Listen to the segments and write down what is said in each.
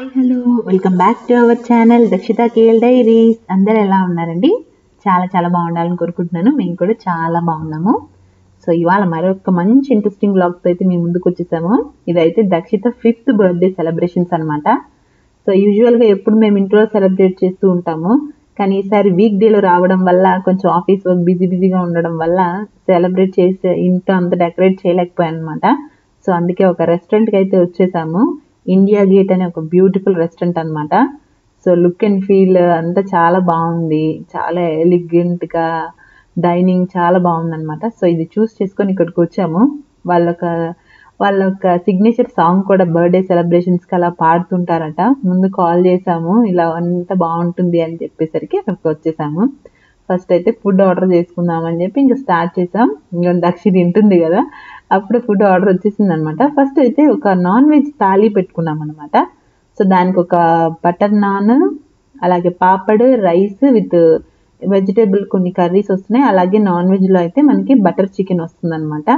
Hi hello welcome back to our channel Dakshitha KL diaries. అందరు ఎలా ఉన్నారండి? చాలా చాలా బాగుండాలని కోరుకుంటున్నాను. మేము కూడా చాలా బాగున్నాము. సో ఇవాళ మరొక మంచి ఇంట్రెస్టింగ్ వ్లాగ్తో అయితే మేము ముందుకు వచ్చేసాము. ఇదైతే దక్షిత 5th బర్త్డే సెలబ్రేషన్స్ అనమాట. సో యూజువల్గా ఎప్పుడు మేము ఇంట్లో సెలబ్రేట్ చేస్తూ ఉంటాము, కానీ ఈసారి వీక్ డేలో రావడం వల్ల కొంచెం ఆఫీస్ వర్క్ బిజీగా ఉండడం వల్ల సెలబ్రేట్ చేసే ఇంట్లో అంత డెకరేట్ చేయలేకపోయాను అనమాట. సో అందుకే ఒక రెస్టారెంట్కి అయితే వచ్చేసాము. ఇండియా గేట్ అనే ఒక బ్యూటిఫుల్ రెస్టారెంట్ అనమాట. సో లుక్ అండ్ ఫీల్ అంతా చాలా బాగుంది, చాలా ఎలిగెంట్గా డైనింగ్ చాలా బాగుంది అనమాట. సో ఇది చూస్ చేసుకొని ఇక్కడికి వచ్చాము. వాళ్ళొక సిగ్నేచర్ సాంగ్ కూడా బర్త్డే సెలబ్రేషన్స్కి అలా పాడుతుంటారట. ముందు కాల్ చేసాము, ఇలా అంతా బాగుంటుంది అని చెప్పేసరికి అక్కడికి వచ్చేసాము. ఫస్ట్ అయితే ఫుడ్ ఆర్డర్ చేసుకుందాం అని చెప్పి ఇంకా స్టార్ట్ చేసాం. ఇంకా దక్షి తింటుంది కదా, అప్పుడే ఫుడ్ ఆర్డర్ వచ్చేసింది అనమాట. ఫస్ట్ అయితే ఒక నాన్ వెజ్ థాలీ పెట్టుకున్నాం అనమాట. సో దానికి ఒక బటర్ నాన్, అలాగే పాపడ్, రైస్ విత్ వెజిటేబుల్ కొన్ని కర్రీస్ వస్తున్నాయి. అలాగే నాన్ వెజ్లో అయితే మనకి బటర్ చికెన్ వస్తుంది అనమాట.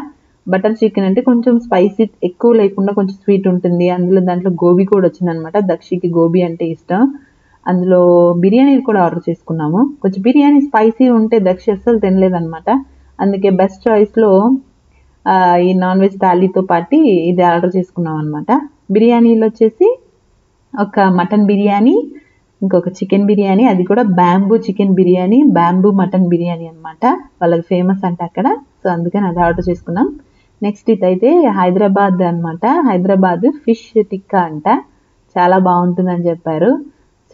బటర్ చికెన్ అంటే కొంచెం స్పైసీ ఎక్కువ లేకుండా కొంచెం స్వీట్ ఉంటుంది. దాంట్లో గోబీ కూడా వచ్చింది అనమాట. దక్షికి గోబీ అంటే ఇష్టం. అందులో బిర్యానీ కూడా ఆర్డర్ చేసుకున్నాము. కొంచెం బిర్యానీ స్పైసీ ఉంటే దక్షి అస్సలు తినలేదన్నమాట. అందుకే బెస్ట్ చాయిస్లో ఈ నాన్ వెజ్ థాలీతో పాటు ఇది ఆర్డర్ చేసుకున్నాం అనమాట. బిర్యానీలో వచ్చేసి ఒక మటన్ బిర్యానీ, ఇంకొక చికెన్ బిర్యానీ, అది కూడా bamboo chicken biryani, bamboo mutton biryani అనమాట. వాళ్ళకి ఫేమస్ అంటే అక్కడ. సో అందుకని అది ఆర్డర్ చేసుకున్నాం. నెక్స్ట్ ఇదైతే హైదరాబాద్ అనమాట. హైదరాబాద్ ఫిష్ టిక్కా అంట, చాలా బాగుంటుందని చెప్పారు.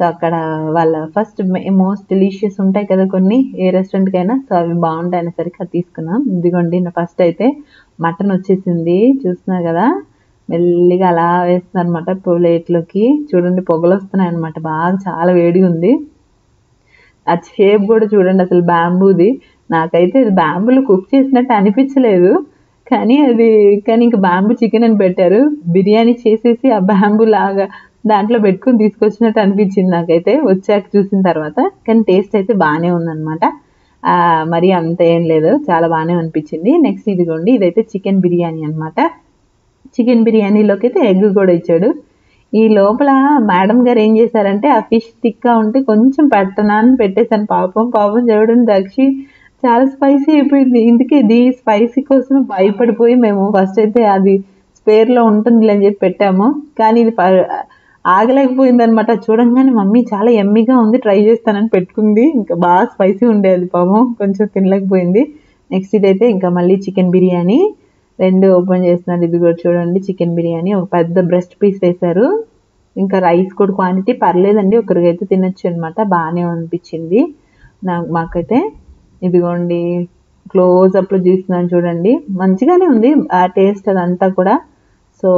సో అక్కడ వాళ్ళ ఫస్ట్ మోస్ట్ డెలిషియస్ ఉంటాయి కదా కొన్ని ఏ రెస్టారెంట్కైనా, సో అవి బాగుంటాయి అనేసరికి అది తీసుకున్నాం. ఇదిగోండి ఫస్ట్ అయితే మటన్ వచ్చేసింది, చూస్తున్నారు కదా, మెల్లిగా అలా వేస్తున్నారు అనమాట ప్లేట్లోకి. చూడండి పొగలు వస్తున్నాయి అనమాట, బాగా చాలా వేడిగా ఉంది. ఆ షేప్ కూడా చూడండి అసలు బ్యాంబూది. నాకైతే ఇది బ్యాంబూలో కుక్ చేసినట్టు అనిపించలేదు, కానీ ఇంకా బ్యాంబూ చికెన్ అని పెట్టారు. బిర్యానీ చేసేసి ఆ బ్యాంబూ లాగా దాంట్లో పెట్టుకుని తీసుకొచ్చినట్టు అనిపించింది నాకైతే వచ్చాక చూసిన తర్వాత. కానీ టేస్ట్ అయితే బాగానే ఉందన్నమాట, మరి అంత ఏం లేదు, చాలా బాగానే అనిపించింది. నెక్స్ట్ ఇదిగోండి, ఇదైతే చికెన్ బిర్యానీ అనమాట. చికెన్ బిర్యానీలోకి అయితే ఎగ్ కూడా ఇచ్చాడు. ఈ లోపల మేడం గారు ఏం చేశారంటే ఆ ఫిష్ టిక్కా ఉంటే కొంచెం పెట్టనాన్ని పెట్టేశాను. పాపం చూడండి దక్షి చాలా స్పైసీ అయిపోయింది. ఇందుకే స్పైసీ కోసం భయపడిపోయి మేము ఫస్ట్ అయితే అది స్పేర్లో ఉంటుంది అని చెప్పి పెట్టాము, కానీ ఇది ఆగలేకపోయింది అనమాట. చూడంగానే మమ్మీ చాలా ఎమ్మీగా ఉంది, ట్రై చేస్తానని పెట్టుకుంది. ఇంకా బాగా స్పైసీ ఉండేది, పాపం కొంచెం తినలేకపోయింది. నెక్స్ట్ ఇదైతే ఇంకా మళ్ళీ చికెన్ బిర్యానీ రెండు ఓపెన్ చేస్తున్నారు. ఇది కూడా చూడండి చికెన్ బిర్యానీ, ఒక పెద్ద బ్రెస్ట్ పీస్ వేశారు. ఇంకా రైస్ కూడా క్వాంటిటీ పర్లేదండి, ఒకరికైతే తినొచ్చు అనమాట, బాగానే అనిపించింది మాకైతే. ఇదిగోండి క్లోజ్అప్లో చూస్తున్నాను చూడండి, మంచిగానే ఉంది ఆ టేస్ట్ అదంతా కూడా. సో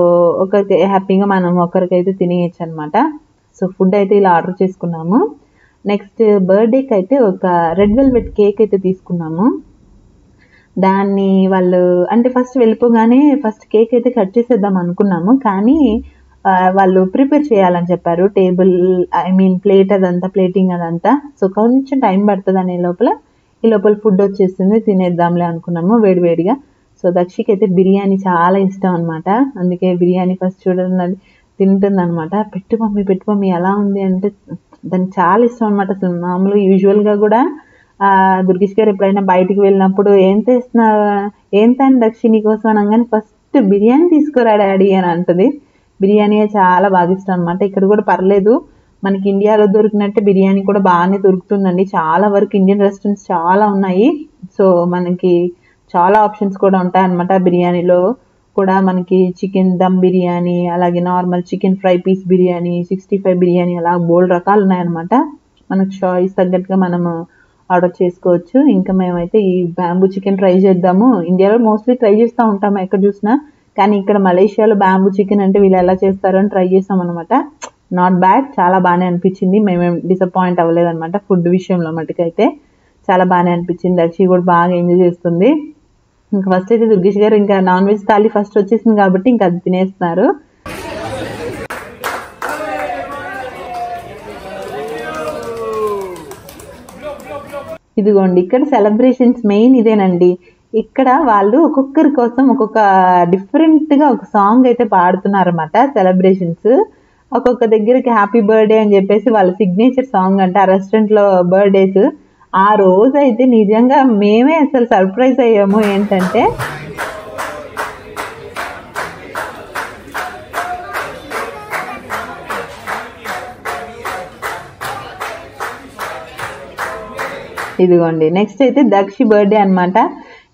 ఒకరికి హ్యాపీగా మనం ఒకరికైతే తినేయచ్చు అనమాట. సో ఫుడ్ అయితే ఇలా ఆర్డర్ చేసుకున్నాము. నెక్స్ట్ బర్త్డేకి అయితే ఒక రెడ్ వెల్వెట్ కేక్ అయితే తీసుకున్నాము. దాన్ని వాళ్ళు అంటే ఫస్ట్ వెళ్ళిపోగానే ఫస్ట్ కేక్ అయితే కట్ చేసేద్దాం అనుకున్నాము, కానీ వాళ్ళు ప్రిపేర్ చేయాలని చెప్పారు. టేబుల్ ప్లేట్ అదంతా, ప్లేటింగ్ అదంతా. సో కొంచెం టైం పడుతుంది అనే ఈ లోపల ఫుడ్ వచ్చేసింది, తినేద్దాంలే అనుకున్నాము వేడివేడిగా. సో దక్షికి అయితే బిర్యానీ చాలా ఇష్టం అనమాట. అందుకే బిర్యానీ ఫస్ట్ చూడండి తింటుంది అనమాట. పెట్టు మమ్మీ ఎలా ఉంది అంటే దానికి చాలా ఇష్టం అనమాట. అసలు మామూలుగా యూజువల్గా కూడా దుర్గేష్ గారు ఎప్పుడైనా బయటికి వెళ్ళినప్పుడు ఏం తాను దక్షి నీకోసం అనగానే ఫస్ట్ బిర్యానీ తీసుకురా డాడీ అని అంటది. బిర్యానీ చాలా బాగా ఇష్టం అనమాట. ఇక్కడ కూడా పర్లేదు, మనకి ఇండియాలో దొరికినట్టే బిర్యానీ కూడా బాగానే దొరుకుతుందండి. చాలా వరకు ఇండియన్ రెస్టారెంట్స్ చాలా ఉన్నాయి. సో మనకి చాలా ఆప్షన్స్ కూడా ఉంటాయన్నమాట. బిర్యానీలో కూడా మనకి చికెన్ దమ్ బిర్యానీ, అలాగే normal chicken fry piece biryani, 65 biryani, అలా బోల్డ్ రకాలు ఉన్నాయన్నమాట. మనకు చాయిస్ తగ్గట్టుగా మనము ఆర్డర్ చేసుకోవచ్చు. ఇంకా మేమైతే ఈ బ్యాంబూ చికెన్ ట్రై చేద్దాము. ఇండియాలో మోస్ట్లీ ట్రై చేస్తూ ఉంటాము ఎక్కడ చూసినా, కానీ ఇక్కడ మలేషియాలో బ్యాంబూ చికెన్ అంటే వీళ్ళు ఎలా చేస్తారో అని ట్రై చేస్తాం అనమాట. నాట్ బ్యాడ్, చాలా బాగానే అనిపించింది. మేమేం డిసప్పాయింట్ అవ్వలేదన్నమాట ఫుడ్ విషయంలో మటుకైతే. చాలా బాగానే అనిపించింది. దక్షి కూడా బాగా ఎంజాయ్ చేస్తుంది. ఇంకా ఫస్ట్ అయితే దుర్గేష్ గారు ఇంకా నాన్ వెజ్ థాలీ ఫస్ట్ వచ్చేసింది కాబట్టి ఇంకా అది తినేస్తున్నారు. ఇదిగోండి ఇక్కడ సెలబ్రేషన్స్ మెయిన్ ఇదేనండి. ఇక్కడ వాళ్ళు ఒక్కొక్కరి కోసం ఒక్కొక్క డిఫరెంట్గా ఒక సాంగ్ అయితే పాడుతున్నారు అన్నమాట సెలబ్రేషన్స్. ఒక్కొక్క దగ్గరికి హ్యాపీ బర్త్డే అని చెప్పేసి వాళ్ళ సిగ్నేచర్ సాంగ్ అంట ఆ రెస్టారెంట్లో బర్త్డేస్. ఆ రోజు అయితే నిజంగా మేమే అసలు సర్ప్రైజ్ అయ్యాము. ఏంటంటే ఇదిగోండి నెక్స్ట్ అయితే దక్షి బర్త్డే అనమాట.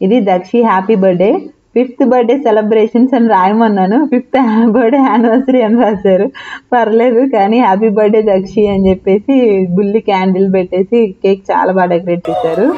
ఇది Dakshi happy birthday, 5th birthday celebrations అని రాయమన్నాను, 5th బర్త్డే యానివర్సరీ అని రాశారు. పర్లేదు కానీ హ్యాపీ బర్త్డే దక్షి అని చెప్పేసి బుల్లి క్యాండిల్ పెట్టేసి కేక్ చాలా బాగా డెకరేట్ చేశారు.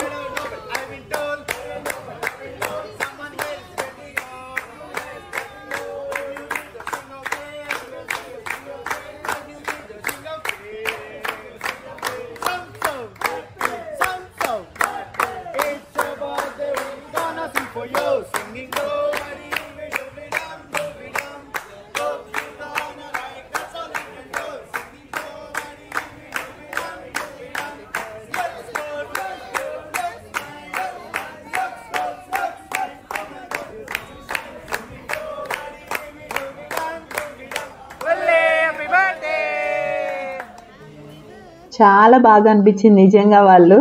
చాలా బాగా అనిపించింది నిజంగా. వాళ్ళు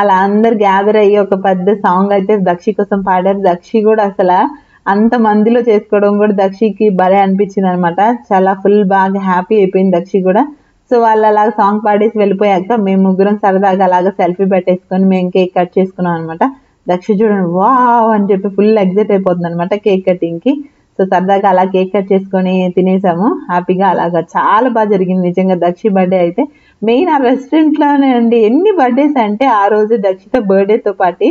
అలా అందరు గ్యాదర్ అయ్యి ఒక పెద్ద సాంగ్ అయితే దక్షి కోసం పాడారు. దక్షి కూడా అసలు అంత మందిలో చేసుకోవడం కూడా దక్షికి భలే అనిపించింది అనమాట. చాలా ఫుల్ బాగా హ్యాపీ అయిపోయింది దక్షి కూడా. సో వాళ్ళు అలాగ సాంగ్ పాడేసి వెళ్ళిపోయాక మేము ముగ్గురం సరదాగా అలాగా సెల్ఫీ పెట్టేసుకొని మేము కేక్ కట్ చేసుకున్నాం అనమాట. దక్షి చూడండి వావ్ అని చెప్పి ఫుల్ ఎగ్జైట్ అయిపోతుంది అనమాట కేక్ కటింగ్కి. సో సరదాగా అలా కేక్ కట్ చేసుకొని తినేసాము హ్యాపీగా. అలాగా చాలా బాగా జరిగింది నిజంగా దక్షి బర్త్డే అయితే. మెయిన్ ఆ రెస్టారెంట్లోనే అండి ఎన్ని బర్త్డేస్ అంటే ఆ రోజు దక్షిత బర్త్డేతో పాటు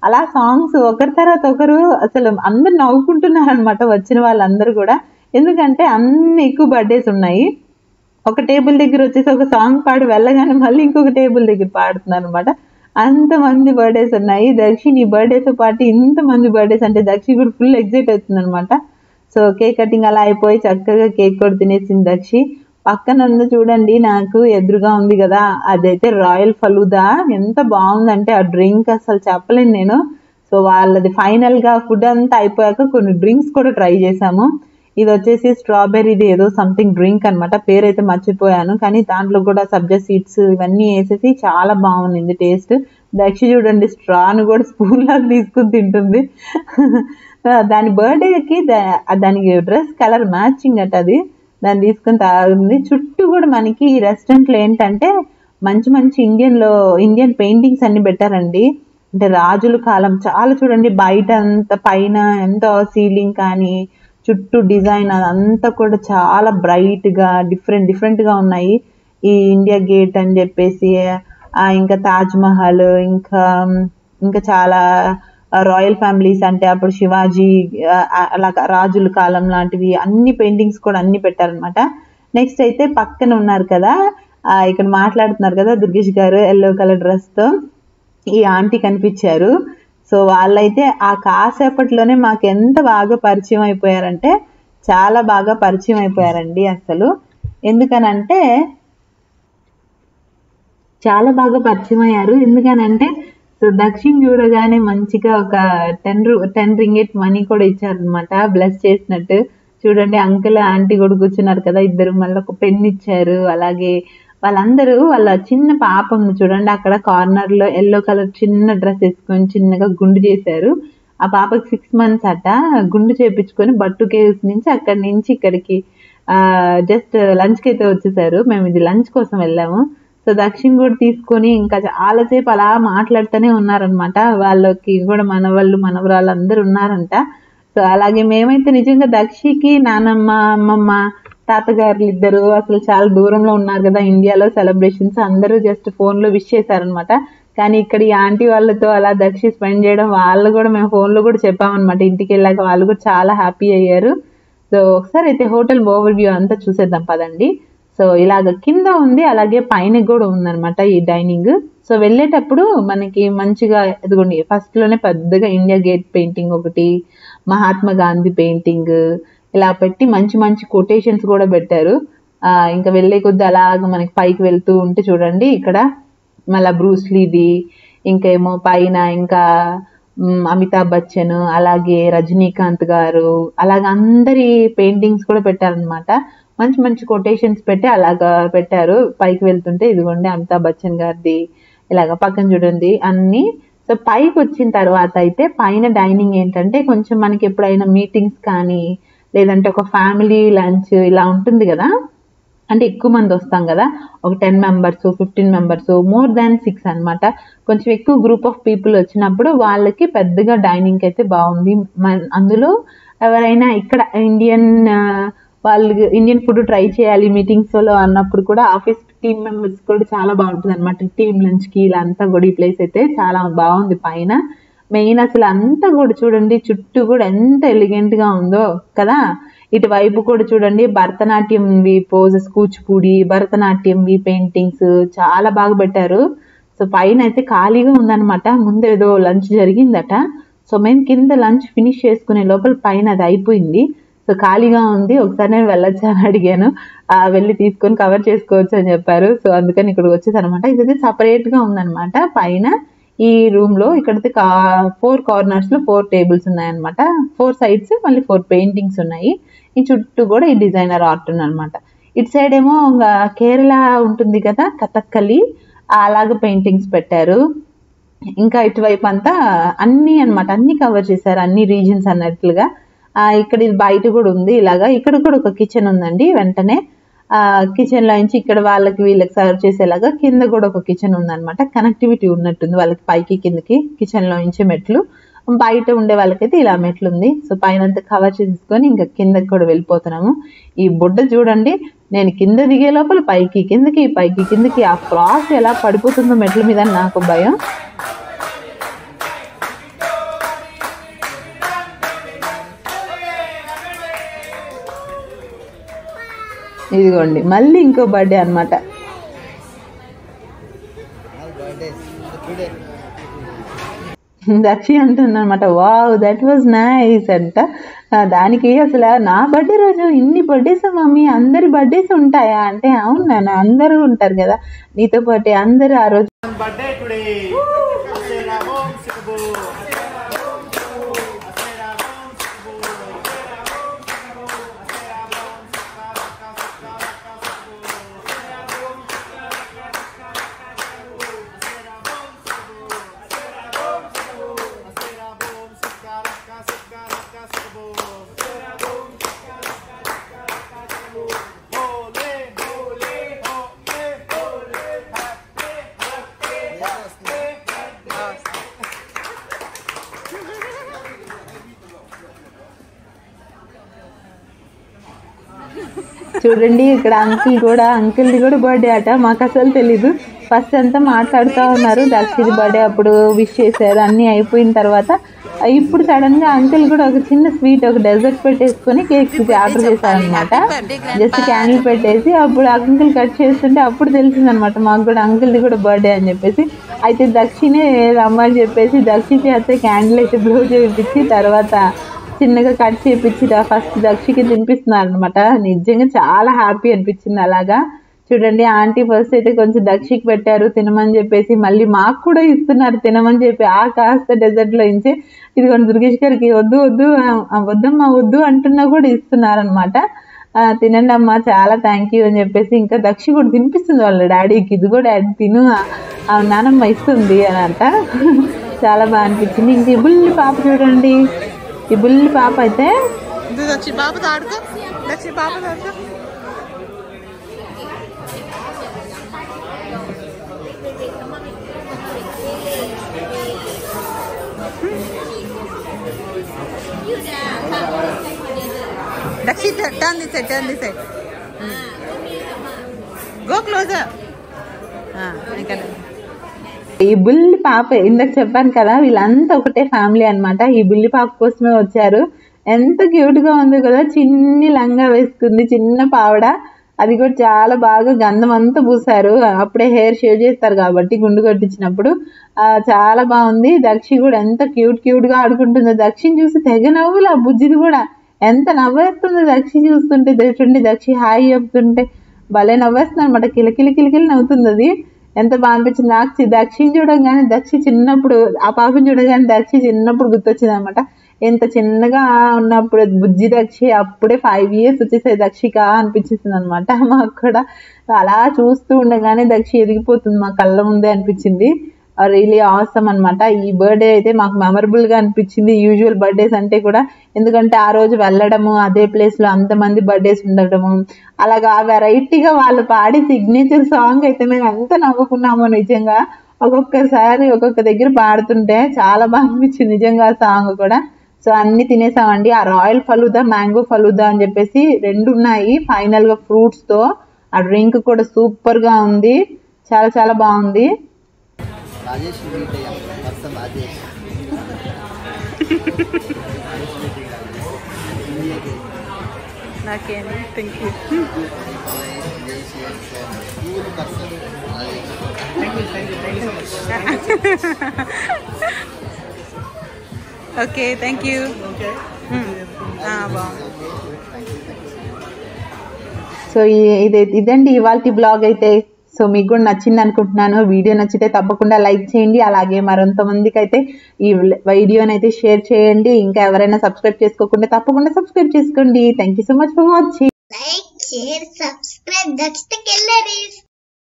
అలా సాంగ్స్ ఒకరి తర్వాత ఒకరు అసలు అందరు నవ్వుకుంటున్నారు అనమాట వచ్చిన వాళ్ళందరూ కూడా. ఎందుకంటే అన్ని ఎక్కువ బర్త్డేస్ ఉన్నాయి. ఒక టేబుల్ దగ్గర వచ్చేసి ఒక సాంగ్ పాడి వెళ్ళగానే మళ్ళీ ఇంకొక టేబుల్ దగ్గర పాడుతున్నారు అనమాట. అంతమంది బర్త్డేస్ ఉన్నాయి. దక్షి నీ బర్త్డేతో పాటు ఇంతమంది బర్త్డేస్ అంటే దక్షి కూడా ఫుల్ ఎగ్జైట్ అవుతుంది అనమాట. సో కేక్ కటింగ్ అలా అయిపోయి చక్కగా కేక్ కూడా తినేసింది దక్షి. పక్కన ఉంది చూడండి నాకు ఎదురుగా ఉంది కదా అదైతే రాయల్ ఫలూదా. ఎంత బాగుందంటే ఆ డ్రింక్ అసలు చెప్పలేను నేను. సో వాళ్ళది ఫైనల్గా ఫుడ్ అంతా అయిపోయాక కొన్ని డ్రింక్స్ కూడా ట్రై చేసాము. ఇది వచ్చేసి స్ట్రాబెర్రీది ఏదో సంథింగ్ డ్రింక్ అనమాట, పేరైతే మర్చిపోయాను. కానీ దాంట్లో కూడా సబ్జా సీడ్స్ ఇవన్నీ వేసేసి చాలా బాగుంది టేస్ట్. దక్షి చూడండి స్ట్రాను కూడా స్పూన్ లాగా తీసుకుని తింటుంది. దాని బర్త్డేకి దానికి డ్రెస్ కలర్ మ్యాచింగ్ అట అది, దాన్ని తీసుకొని తాగుతుంది. చుట్టూ కూడా మనకి ఈ రెస్టారెంట్లో ఏంటంటే మంచి మంచి ఇండియన్ పెయింటింగ్స్ అన్ని పెట్టారండి. అంటే రాజుల కాలం చాలా చూడండి బయట అంత పైన ఎంత సీలింగ్ కానీ చుట్టూ డిజైన్ అదంతా కూడా చాలా బ్రైట్గా డిఫరెంట్గా ఉన్నాయి. ఈ ఇండియా గేట్ అని చెప్పేసి ఇంకా తాజ్ మహల్ ఇంకా చాలా రాయల్ ఫ్యామిలీస్ అంటే అప్పుడు శివాజీ అలా రాజుల కాలం లాంటివి అన్ని పెయింటింగ్స్ కూడా అన్ని పెట్టారనమాట. నెక్స్ట్ అయితే పక్కన ఉన్నారు కదా ఇక్కడ మాట్లాడుతున్నారు కదా దుర్గేష్ గారు ఎల్లో కలర్ డ్రెస్తో ఈ ఆంటీ కనిపించారు. సో వాళ్ళైతే ఆ కాసేపట్లోనే మాకు ఎంత బాగా పరిచయం అయిపోయారంటే చాలా బాగా పరిచయం అయిపోయారండి అసలు. ఎందుకనంటే చాలా బాగా పరిచయం అయ్యారు. ఎందుకనంటే సో దక్షిణ్ చూడగానే మంచిగా ఒక 10 రింగిట్ మనీ కూడా ఇచ్చారనమాట బ్లెస్ చేసినట్టు. చూడండి అంకుల్ ఆంటీ కూడా కూర్చున్నారు కదా ఇద్దరు, మళ్ళీ ఒక పెన్ ఇచ్చారు. అలాగే వాళ్ళందరూ వాళ్ళ చిన్న పాప ఉంది చూడండి అక్కడ కార్నర్లో ఎల్లో కలర్ చిన్న డ్రెస్ వేసుకొని చిన్నగా గుండు చేశారు. ఆ పాపకి 6 months అట. గుండు చేయించుకొని బట్టు కేవ్స్ నుంచి అక్కడి నుంచి ఇక్కడికి జస్ట్ లంచ్కి అయితే వచ్చేసారు. మేము ఇది లంచ్ కోసం వెళ్ళాము. సో దక్షిణ్ కూడా తీసుకొని ఇంకా చాలాసేపు అలా మాట్లాడుతూనే ఉన్నారనమాట. వాళ్ళకి కూడా మనవాళ్ళు మనవరాళ్ళు అందరూ ఉన్నారంట. సో అలాగే మేమైతే నిజంగా దక్షికి నానమ్మ అమ్మమ్మ తాతగారులు ఇద్దరు అసలు చాలా దూరంలో ఉన్నారు కదా ఇండియాలో సెలబ్రేషన్స్, అందరూ జస్ట్ ఫోన్లో విష్ చేశారనమాట. కానీ ఇక్కడ ఈ ఆంటీ వాళ్ళతో అలా దక్షి స్పెండ్ చేయడం వాళ్ళు కూడా మేము ఫోన్లో కూడా చెప్పామన్నమాట. ఇంటికి వెళ్ళాక వాళ్ళు కూడా చాలా హ్యాపీ అయ్యారు. సో ఒకసారి అయితే హోటల్ ఓవర్ వ్యూ అంతా చూసేద్దాం పదండి. సో ఇలాగ కింద ఉంది అలాగే పైన కూడా ఉందన్నమాట ఈ డైనింగ్. సో వెళ్ళేటప్పుడు మనకి మంచిగా ఎదుగుండి ఫస్ట్లోనే పెద్దగా ఇండియా గేట్ పెయింటింగ్ ఒకటి, మహాత్మా గాంధీ పెయింటింగ్ ఇలా పెట్టి మంచి మంచి కొటేషన్స్ కూడా పెట్టారు. ఇంకా వెళ్ళే కొద్ది అలాగ మనకి పైకి వెళ్తూ ఉంటే చూడండి ఇక్కడ మళ్ళీ బ్రూస్లీది, ఇంకేమో పైన ఇంకా అమితాబ్ బచ్చన్ అలాగే రజనీకాంత్ గారు అలాగ అందరి పెయింటింగ్స్ కూడా పెట్టారనమాట. మంచి మంచి కొటేషన్స్ పెట్టి అలాగా పెట్టారు. పైకి వెళ్తుంటే ఇదిగోండి అమితాబ్ బచ్చన్ గారిది, ఇలాగ పక్కన చూడండి అన్ని. సో పైకి వచ్చిన తర్వాత అయితే పైన డైనింగ్ ఏంటంటే కొంచెం మనకి ఎప్పుడైనా మీటింగ్స్ కానీ లేదంటే ఒక ఫ్యామిలీ లంచ్ ఇలా ఉంటుంది కదా, అంటే ఎక్కువ మంది వస్తాం కదా, ఒక 10 మెంబర్స్ 15 మెంబర్స్ మోర్ దాన్ 6 అనమాట. కొంచెం ఎక్కువ గ్రూప్ ఆఫ్ పీపుల్ వచ్చినప్పుడు వాళ్ళకి పెద్దగా డైనింగ్ అయితే బాగుంది. అందులో ఎవరైనా ఇక్కడ వాళ్ళు ఇండియన్ ఫుడ్ ట్రై చేయాలి మీటింగ్స్ లో అన్నప్పుడు కూడా ఆఫీస్ టీమ్ మెంబర్స్ కూడా చాలా బాగుంటుంది అనమాట. టీమ్ లంచ్ కి ఇలా అంతా కూడా ఈ ప్లేస్ అయితే చాలా బాగుంది. పైన మెయిన్ అసలు అంతా కూడా చూడండి, చుట్టూ కూడా ఎంత ఎలిగెంట్ గా ఉందో కదా. ఇటువైపు కూడా చూడండి భరతనాట్యంవి పోజెస్, కూచిపూడి భరతనాట్యంవి పెయింటింగ్స్ చాలా బాగా పెట్టారు. సో పైన అయితే ఖాళీగా ఉందన్నమాట. ముందు ఏదో లంచ్ జరిగిందట. సో మేము కింద లంచ్ ఫినిష్ చేసుకునే లోపల పైన అది అయిపోయింది. సో ఖాళీగా ఉంది, ఒకసారి నేను వెళ్ళొచ్చు అని అడిగాను. వెళ్ళి తీసుకొని కవర్ చేసుకోవచ్చు అని చెప్పారు. సో అందుకని ఇక్కడికి వచ్చేది అనమాట. ఇది సపరేట్ గా ఉందన్నమాట పైన ఈ రూమ్ లో. ఇక్కడైతే 4 కార్నర్స్ లో 4 టేబుల్స్ ఉన్నాయన్నమాట. 4 సైడ్స్ మళ్ళీ 4 పెయింటింగ్స్ ఉన్నాయి. ఈ చుట్టూ కూడా ఈ డిజైనర్ ఆర్ట్ అనమాట. ఇటు సైడ్ ఏమో కేరళ ఉంటుంది కదా, కథక్కలి అలాగ పెయింటింగ్స్ పెట్టారు. ఇంకా ఇటువైపు అంతా అన్ని అనమాట, అన్ని కవర్ చేశారు, అన్ని రీజన్స్ అన్నట్లుగా. ఇక్కడ ఇది బయట కూడా ఉంది ఇలాగా. ఇక్కడ కూడా ఒక కిచెన్ ఉందండి. వెంటనే కిచెన్ లో నుంచి ఇక్కడ వాళ్ళకి వీళ్ళకి సర్వ్ చేసేలాగా కింద కూడా ఒక కిచెన్ ఉందన్నమాట. కనెక్టివిటీ ఉన్నట్టుంది వాళ్ళకి, పైకి కిందకి కిచెన్ లో నుంచి మెట్లు. బయట ఉండే వాళ్ళకైతే ఇలా మెట్లు ఉంది. సో పైన అంతా కవర్ చేసుకొని ఇంకా కిందకి కూడా వెళ్ళిపోతున్నాము. ఈ బుడ్డ చూడండి, నేను కింద దిగే లోపల పైకి కిందకి పైకి కిందకి ఆ క్రాస్ ఎలా పడిపోతుందో మెట్ల మీద నాకు భయం. ఇదిగోండి మళ్ళీ ఇంకో బర్త్డే అనమాట. దక్షి అంటుందన్నమాట, వావ్ దట్ వాజ్ నైస్ అంట. దానికి అసలు నా బర్త్డే రోజు ఇన్ని బర్త్డేస్ మమ్మీ, అందరి బర్త్డేస్ ఉంటాయా అంటే, అవును నాన్న అందరూ ఉంటారు కదా నీతో పాటు అందరూ ఆ రోజు. చూడండి ఇక్కడ అంకుల్ది కూడా బర్త్డే అట. మాకు అసలు తెలీదు. ఫస్ట్ అంతా మాట్లాడుతూ ఉన్నారు, దక్షిది బర్త్డే అప్పుడు విష్ చేశారు. అన్నీ అయిపోయిన తర్వాత ఇప్పుడు సడన్ గా అంకుల్ కూడా ఒక చిన్న స్వీట్, ఒక డెజర్ట్ పెట్టేసుకొని కేక్ ఆర్డర్ చేశారనమాట. జస్ట్ క్యాండిల్ పెట్టేసి అప్పుడు అంకుల్ కట్ చేస్తుంటే అప్పుడు తెలిసిందనమాట మాకు కూడా అంకుల్ది కూడా బర్త్డే అని చెప్పేసి. అయితే దక్షిణే రమ్మని చెప్పేసి దక్షి చేస్తే క్యాండిల్ అయితే బ్లో చేయించి తర్వాత చిన్నగా కట్ చేయించి ఫస్ట్ దక్షికి తినిపిస్తున్నారు అనమాట. నిజంగా చాలా హ్యాపీ అనిపించింది అలాగా. చూడండి ఆంటీ ఫస్ట్ అయితే కొంచెం దక్షికి పెట్టారు తినమని చెప్పేసి, మళ్ళీ మాకు కూడా ఇస్తున్నారు తినమని చెప్పి. ఆ కాస్త డెజర్ట్ లో ఇంచి ఇదిగోండి దుర్గేష్ గారికి వద్దమ్మా వద్దు అంటున్నా కూడా ఇస్తున్నారు అనమాట. తినండి అమ్మా చాలా థ్యాంక్ యూ అని చెప్పేసి ఇంకా దక్షి కూడా తినిపిస్తుంది వాళ్ళ డాడీకి. ఇది కూడా డాడీ తిను, నానమ్మ ఇస్తుంది అని అంట. చాలా బాగా అనిపించింది. ఇంక ఈ బుల్లి పాప చూడండి, ఈ బుల్లి పాప అయితే ఈ బుల్లి పాప ఇందాక చెప్పాను కదా వీళ్ళంతా ఒకటే ఫ్యామిలీ అనమాట. ఈ బుల్లి పాప కోసమే వచ్చారు. ఎంత క్యూట్ గా ఉంది కదా, చిన్ని లంగా వేసుకుంది, చిన్న పావడ. అది కూడా చాలా బాగా గంధం అంతా పూసారు. అప్పుడే హెయిర్ షేవ్ చేస్తారు కాబట్టి గుండు కొట్టించినప్పుడు చాలా బాగుంది. దక్షి కూడా ఎంత క్యూట్ గా ఆడుకుంటుందో. దక్షిని చూసి తెగ నవ్వులు. ఆ బుజ్జిది కూడా ఎంత నవ్వేస్తుందో దక్షి చూస్తుంటే. చూడండి దక్షి హాయి చెప్తుంటే భలే నవ్వేస్తుంది అనమాట. కిలకిలి నవ్వుతుంది. అది ఎంత బాగా అనిపించింది నాకు. దక్షిని చూడగానే దక్షి చిన్నప్పుడు, ఆ పాపని చూడగానే దక్షి చిన్నప్పుడు గుర్తొచ్చింది అనమాట. ఎంత చిన్నగా ఉన్నప్పుడు బుజ్జి దక్షి అప్పుడే 5 years వచ్చేసాయి దక్షిక అనిపించేసింది అనమాట. మాకు కూడా అలా చూస్తూ ఉండగానే దక్షి ఎదిగిపోతుంది మా కళ్ళ ముందే అనిపించింది. రియలీ ఆసమ్ అనమాట. ఈ బర్త్డే అయితే మాకు మెమరబుల్ గా అనిపించింది యూజువల్ బర్త్డేస్ అంటే కూడా. ఎందుకంటే ఆ రోజు వెళ్ళడము, అదే ప్లేస్ లో అంతమంది బర్త్డేస్ ఉండడము, అలాగా వెరైటీగా వాళ్ళు పాడి సిగ్నేచర్ సాంగ్ అయితే మేము ఎంత నవ్వుకున్నామో నిజంగా. ఒక్కొక్కసారి ఒక్కొక్క దగ్గర పాడుతుంటే చాలా బాగా అనిపించింది నిజంగా ఆ సాంగ్ కూడా. సో అన్ని తినేసామండి. ఆ రాయల్ ఫలూదా, మ్యాంగో ఫలూదా అని చెప్పేసి 2 ఉన్నాయి ఫైనల్ గా ఫ్రూట్స్ తో. ఆ డ్రింక్ కూడా సూపర్ గా ఉంది, చాలా చాలా బాగుంది. Okay thank you. సో ఇదండి ఇవాల్టి బ్లాగ్ అయితే. సో మీకు కూడా నచ్చింది అనుకుంటున్నాను. వీడియో నచ్చితే తప్పకుండా లైక్ చేయండి. అలాగే మరింతమందికి అయితే ఈ వీడియోని అయితే షేర్ చేయండి. ఇంకా ఎవరైనా సబ్స్క్రైబ్ చేసుకోకుండా తప్పకుండా సబ్స్క్రైబ్ చేసుకోండి. Thank you so much for watching. Like, share, subscribe. That's the killer is.